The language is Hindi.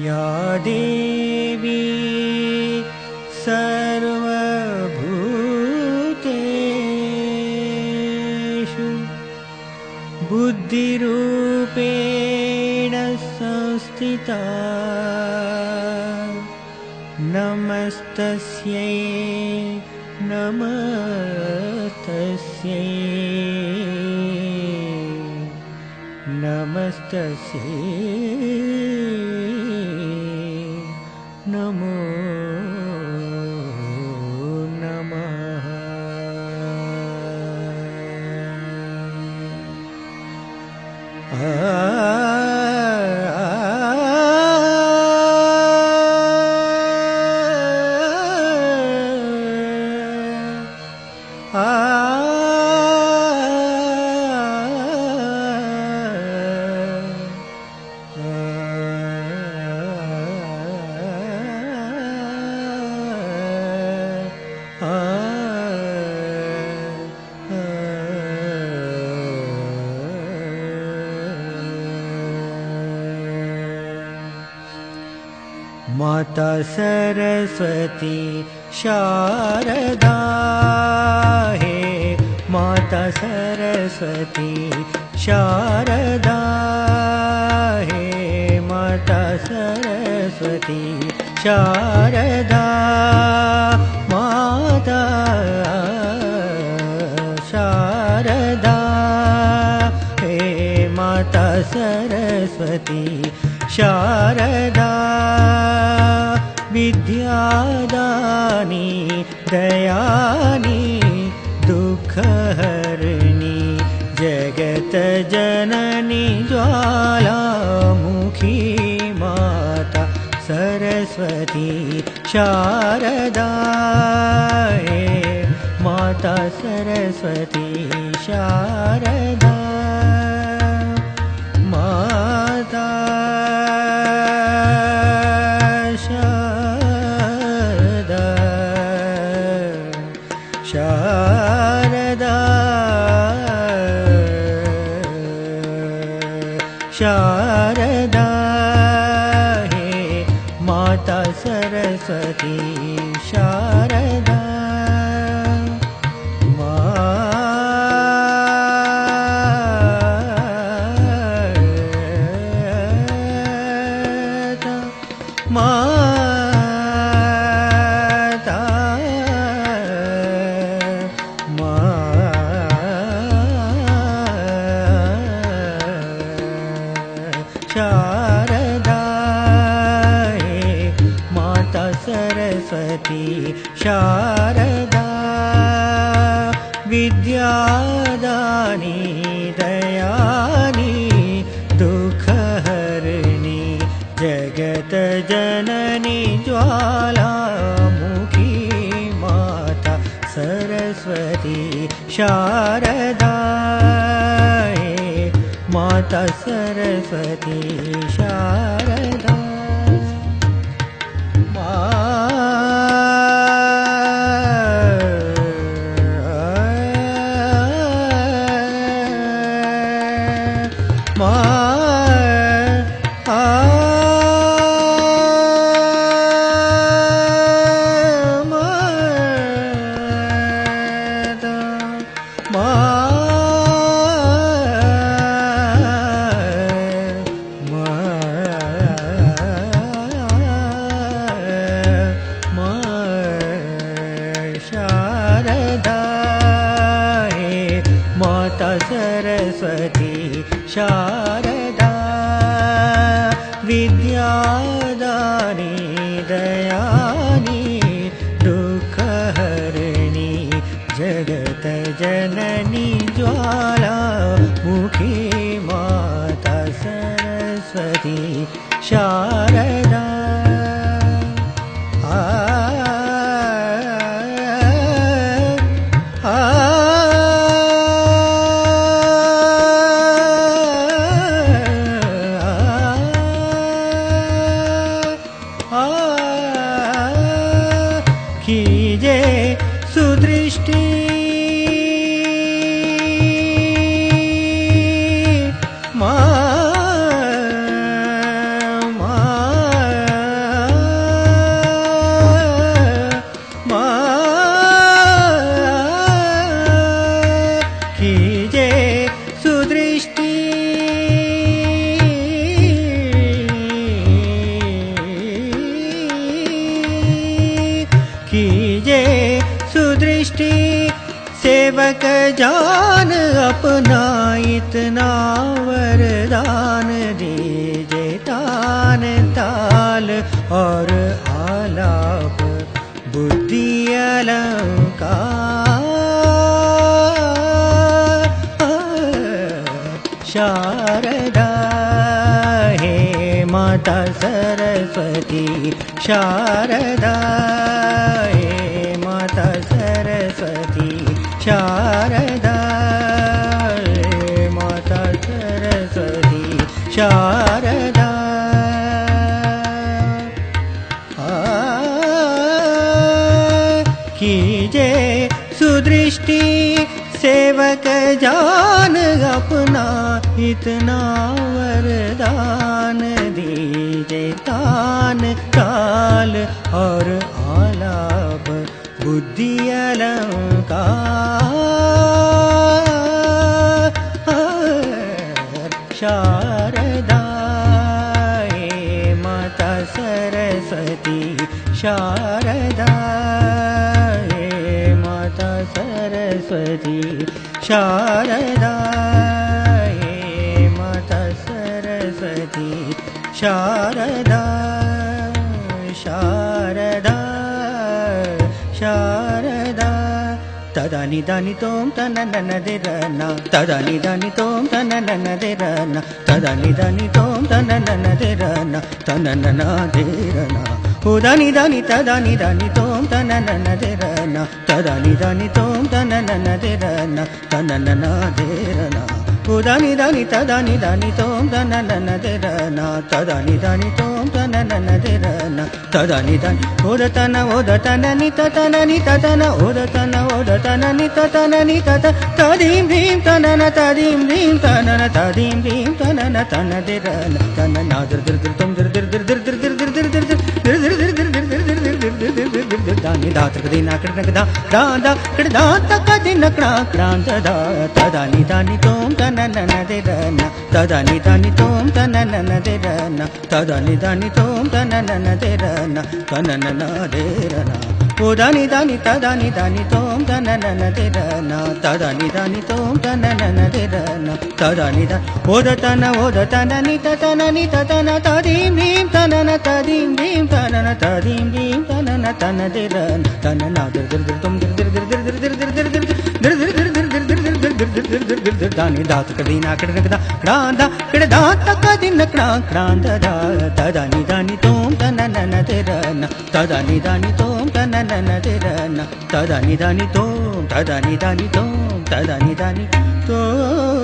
या देवी सर्वभूतेषु बुद्धिरूपेण संस्थिता नमस्तस्यै नमस्तस्यै नमस्तस्यै नमो नमः। माता सरस्वती शारदा हे माता सरस्वती शारदा हे माता सरस्वती शारदा माता शारदा हे माता सरस्वती शारदा विद्यादानी दयानी दुःखहरिणी जगतजननी ज्वालामुखी माता सरस्वती शारदा हे माता सरस्वती शारदा माता शारदा शारदा हे माता सरस्वती शारदा शारदा हे माता सरस्वती शारदा विद्यादानी दयानी दुःखहरिणी जगतजननी ज्वालामुखी माता सरस्वती शारदा हे माता सरस्वती शारदा माता सरस्वती शारदा विद्यादानी दयानी दुःखहरिणी जगतजननी ज्वालामुखी माता सरस्वती शारदा कीजे सुदृष्टि जान अपना इतना वरदान दीजे तान ताल और आलाप बुद्धि अलंकार शारदा हे माता सरस्वती शारदा हे माता सरस्वती शारदा हे माता सरस्वती शारदा कीजे सुदृष्टि सेवक जान अपना इतना वरदान दीजे तान काल और आलाप बुद्धि अलंकार शारदा हे माता सरस्वती शारदा हे माता सरस्वती शारदा हे माता सरस्वती शारदा शारदा शारदा तदानि दानि तोम तनननदिरना तदानि दानि तोम तनननदिरना तदानि दानि तोम तनननदिरना तनननदिरना उदानि दानि तदानि दानि तोम तनननदिरना तदानि दानि तोम तनननदिरना तनननदिरना उदानि दानि तदानि दानि तोम तनननदिरना तदानि दानि तोम तनननदिरना तदानि दानि उदतन उदतन निततन निततन उदतन उदतन निततन नितत तदीं भीं तनन तदीं भीं तनन तदीं भीं तनन तनदिरन तनन दिर दिर दिर तुम दिर दिर दिर दिर दिर दिर दिर दिर दिर दिर दानि दात्र दिना कडदा दादा कडदा तक दिन क्रांत दा तदानि दानि तोम तनननदिरना तदानि दानि तोम तनननदिरना तदानि दानि तोम तनननदिरना तनननदिरना उदानि दानि तदानि दानि तोम तनननदिरना तदानि दानि तोम तनननदिरना तदानि दा उदतन उदतन निततन निततन तदीं भीं तनन तदीं भीं तनन तदीं भीं तनन तनदिरन तनन दिर दिर दिर तुम दिर दिर दिर दिर दिर दिर दिर दिर दिर दिर दिर दानि दात कदीना कडदा क्रांदा कडदा तक दिन क्रांत दा तदानि दानि तोम तनननदिरना तदानि दानि तोम तनननदिरना तदानि दानि तोम तदानि दानि तोम तदानि दानि तोम